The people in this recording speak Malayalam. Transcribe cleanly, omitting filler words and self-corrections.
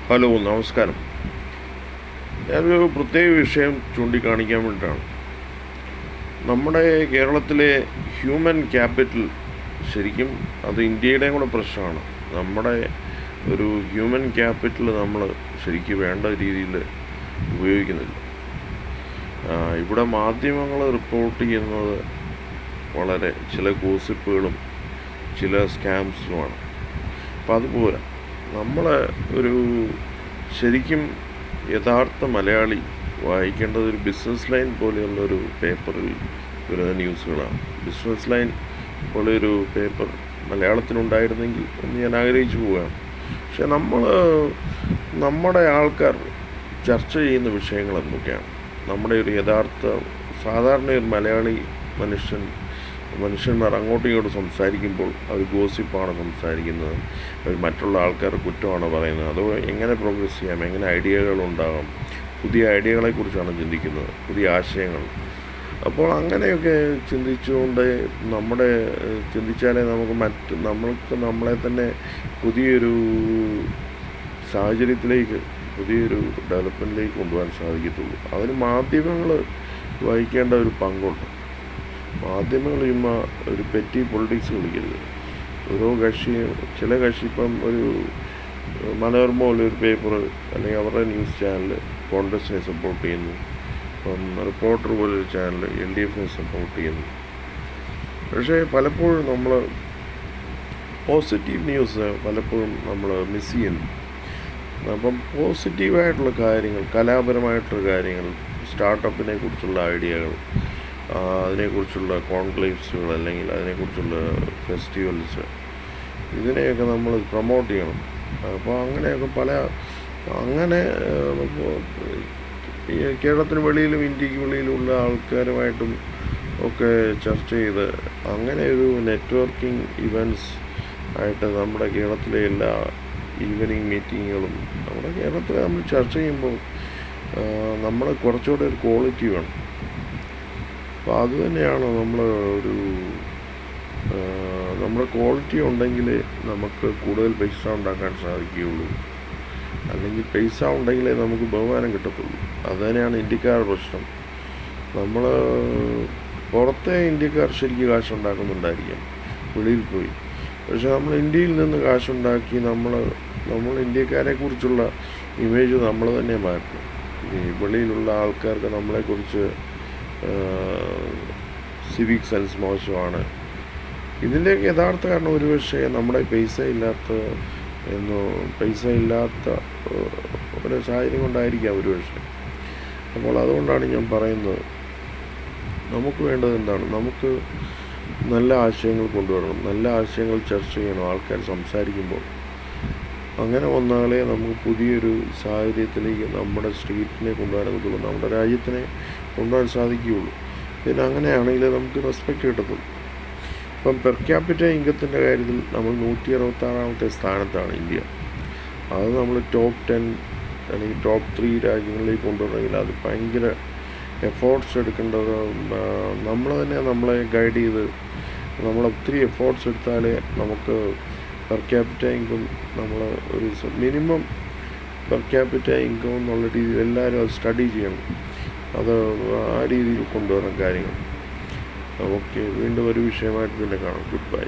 ഹലോ, നമസ്കാരം. ഞാനൊരു പ്രത്യേക വിഷയം ചൂണ്ടിക്കാണിക്കാൻ വേണ്ടിയിട്ടാണ്. നമ്മുടെ കേരളത്തിലെ ഹ്യൂമൻ ക്യാപിറ്റൽ ശരിക്കും അത് ഇന്ത്യയുടെയും കൂടെ പ്രശ്നമാണ്. നമ്മുടെ ഒരു ഹ്യൂമൻ ക്യാപിറ്റൽ നമ്മൾ ശരിക്കും വേണ്ട രീതിയിൽ ഉപയോഗിക്കുന്നില്ല. ഇവിടെ മാധ്യമങ്ങൾ റിപ്പോർട്ട് ചെയ്യുന്നത് വളരെ ചില ഗോസിപ്പുകളും ചില സ്കാംസുമാണ്. അപ്പം അതുപോലെ നമ്മൾ ഒരു ശരിക്കും യഥാർത്ഥ മലയാളി വായിക്കേണ്ടത് ഒരു ബിസിനസ് ലൈൻ പോലെയുള്ളൊരു പേപ്പറിൽ വരുന്ന ന്യൂസുകളാണ്. ബിസിനസ് ലൈൻ പോലെയൊരു പേപ്പർ മലയാളത്തിനുണ്ടായിരുന്നെങ്കിൽ എന്ന് ഞാൻ ആഗ്രഹിച്ചു പോവുകയാണ്. പക്ഷെ നമ്മുടെ ആൾക്കാർ ചർച്ച ചെയ്യുന്ന വിഷയങ്ങൾ എന്തൊക്കെയാണ്? നമ്മുടെ ഒരു യഥാർത്ഥ സാധാരണ ഒരു മലയാളി മനുഷ്യന്മാർ അങ്ങോട്ടും ഇങ്ങോട്ടും സംസാരിക്കുമ്പോൾ അവർ ഗോസിപ്പാണ് സംസാരിക്കുന്നത്, അവർ മറ്റുള്ള ആൾക്കാരുടെ കുറ്റമാണ് പറയുന്നത്. അതോ എങ്ങനെ പ്രോഗ്രസ് ചെയ്യാം, എങ്ങനെ ഐഡിയകളുണ്ടാകാം, പുതിയ ഐഡിയകളെക്കുറിച്ചാണ് ചിന്തിക്കുന്നത്, പുതിയ ആശയങ്ങൾ. അപ്പോൾ അങ്ങനെയൊക്കെ ചിന്തിച്ചുകൊണ്ട് ചിന്തിച്ചാലേ നമ്മൾക്ക് നമ്മളെ തന്നെ പുതിയൊരു സാഹചര്യത്തിലേക്ക്, പുതിയൊരു ഡെവലപ്മെൻറ്റിലേക്ക് കൊണ്ടുപോകാൻ സാധിക്കത്തുള്ളൂ. അതിന് മാധ്യമങ്ങൾ വഹിക്കേണ്ട ഒരു പങ്കുണ്ട്. മാധ്യമങ്ങൾ ചുമ്മാ ഒരു പെറ്റി പൊളിറ്റിക്സ് കളിക്കരുത്. ഓരോ ചില കക്ഷി ഇപ്പം ഒരു മനോരമ പോലൊരു പേപ്പർ അല്ലെങ്കിൽ അവരുടെ ന്യൂസ് ചാനൽ കോൺഗ്രസിനെ സപ്പോർട്ട് ചെയ്യുന്നു, ഇപ്പം റിപ്പോർട്ടർ പോലൊരു ചാനൽ LDFനെ സപ്പോർട്ട് ചെയ്യുന്നു. പക്ഷേ പലപ്പോഴും നമ്മൾ പോസിറ്റീവ് ന്യൂസ് പലപ്പോഴും നമ്മൾ മിസ് ചെയ്യുന്നു. അപ്പം പോസിറ്റീവായിട്ടുള്ള കാര്യങ്ങൾ, കലാപരമായിട്ടുള്ള കാര്യങ്ങൾ, സ്റ്റാർട്ടപ്പിനെ കുറിച്ചുള്ള ഐഡിയകൾ, അതിനെക്കുറിച്ചുള്ള കോൺക്ലേവ്സുകൾ അല്ലെങ്കിൽ അതിനെക്കുറിച്ചുള്ള ഫെസ്റ്റിവൽസ്, ഇതിനെയൊക്കെ നമ്മൾ പ്രൊമോട്ട് ചെയ്യണം. അപ്പോൾ അങ്ങനെയൊക്കെ അങ്ങനെ കേരളത്തിന് വെളിയിലും ഇന്ത്യക്ക് വെളിയിലുള്ള ആൾക്കാരുമായിട്ടും ഒക്കെ ചർച്ച ചെയ്ത് അങ്ങനെ ഒരു നെറ്റ്വർക്കിംഗ് ഇവൻറ്റ്സ് ആയിട്ട് നമ്മുടെ കേരളത്തിലെ എല്ലാ ഈവനിങ് മീറ്റിങ്ങുകളും നമ്മുടെ കേരളത്തിൽ നമ്മൾ ചർച്ച ചെയ്യുമ്പോൾ നമ്മൾ കുറച്ചുകൂടെ ഒരു ക്വാളിറ്റി വേണം. അപ്പോൾ അതുതന്നെയാണ് നമ്മുടെ ക്വാളിറ്റി ഉണ്ടെങ്കിൽ നമുക്ക് കൂടുതൽ പൈസ ഉണ്ടാക്കാൻ സാധിക്കുകയുള്ളൂ. അല്ലെങ്കിൽ പൈസ ഉണ്ടെങ്കിലേ നമുക്ക് ബഹുമാനം കിട്ടത്തുള്ളൂ. അതുതന്നെയാണ് ഇന്ത്യക്കാരുടെ പ്രശ്നം. പുറത്തെ ഇന്ത്യക്കാർ ശരിക്കും കാശുണ്ടാക്കുന്നുണ്ടായിരിക്കാം വെളിയിൽ പോയി. പക്ഷെ നമ്മൾ ഇന്ത്യയിൽ നിന്ന് കാശുണ്ടാക്കി നമ്മൾ ഇന്ത്യക്കാരെക്കുറിച്ചുള്ള ഇമേജ് നമ്മൾ തന്നെ മാറ്റണം. ഈ വെളിയിലുള്ള ആൾക്കാർക്ക് നമ്മളെക്കുറിച്ച് സിവിക് സെൻസ് മോശമാണ്. ഇതിൻ്റെയൊക്കെ യഥാർത്ഥ കാരണം ഒരുപക്ഷെ നമ്മുടെ പൈസ ഇല്ലാത്ത ഒരു സാഹചര്യം കൊണ്ടായിരിക്കാം ഒരുപക്ഷെ. അപ്പോൾ അതുകൊണ്ടാണ് ഞാൻ പറയുന്നത്, നമുക്ക് വേണ്ടത് എന്താണ്? നമുക്ക് നല്ല ആശയങ്ങൾ കൊണ്ടുവരണം, നല്ല ആശയങ്ങൾ ചർച്ച ചെയ്യണം ആൾക്കാർ സംസാരിക്കുമ്പോൾ. അങ്ങനെ വന്നാലേ നമുക്ക് പുതിയൊരു സാഹചര്യത്തിലേക്ക് നമ്മുടെ സ്റ്റേറ്റിനെ കൊണ്ടുവരാൻ, നമ്മുടെ രാജ്യത്തിനെ കൊണ്ടുപോകാൻ സാധിക്കുകയുള്ളൂ. പിന്നെ അങ്ങനെയാണെങ്കിൽ നമുക്ക് റെസ്പെക്റ്റ് കിട്ടത്തുള്ളൂ. ഇപ്പം പെർ ക്യാപിറ്റ ഇൻകത്തിൻ്റെ കാര്യത്തിൽ നമ്മൾ 166ാമത്തെ സ്ഥാനത്താണ് ഇന്ത്യ. അത് നമ്മൾ ടോപ്പ് 10 അല്ലെങ്കിൽ ടോപ്പ് 3 രാജ്യങ്ങളിലേക്ക് കൊണ്ടുവരണമെങ്കിൽ അത് ഭയങ്കര എഫേർട്സ് എടുക്കേണ്ടത്. നമ്മൾ തന്നെ നമ്മളെ ഗൈഡ് ചെയ്ത് ഒത്തിരി എഫേർട്സ് എടുത്താലേ നമുക്ക് പെർ ക്യാപിറ്റ ഇൻകം ഒരു മിനിമം പെർ ക്യാപിറ്റ ഇൻകം എന്നുള്ള രീതിയിൽ എല്ലാവരും അത് സ്റ്റഡി ചെയ്യണം. അത് ആ രീതിയിൽ കൊണ്ടുവരാൻ കാര്യങ്ങൾ. ഓക്കെ, വീണ്ടും ഒരു വിഷയമായിട്ട് പിന്നെ കാണാം. Good bye.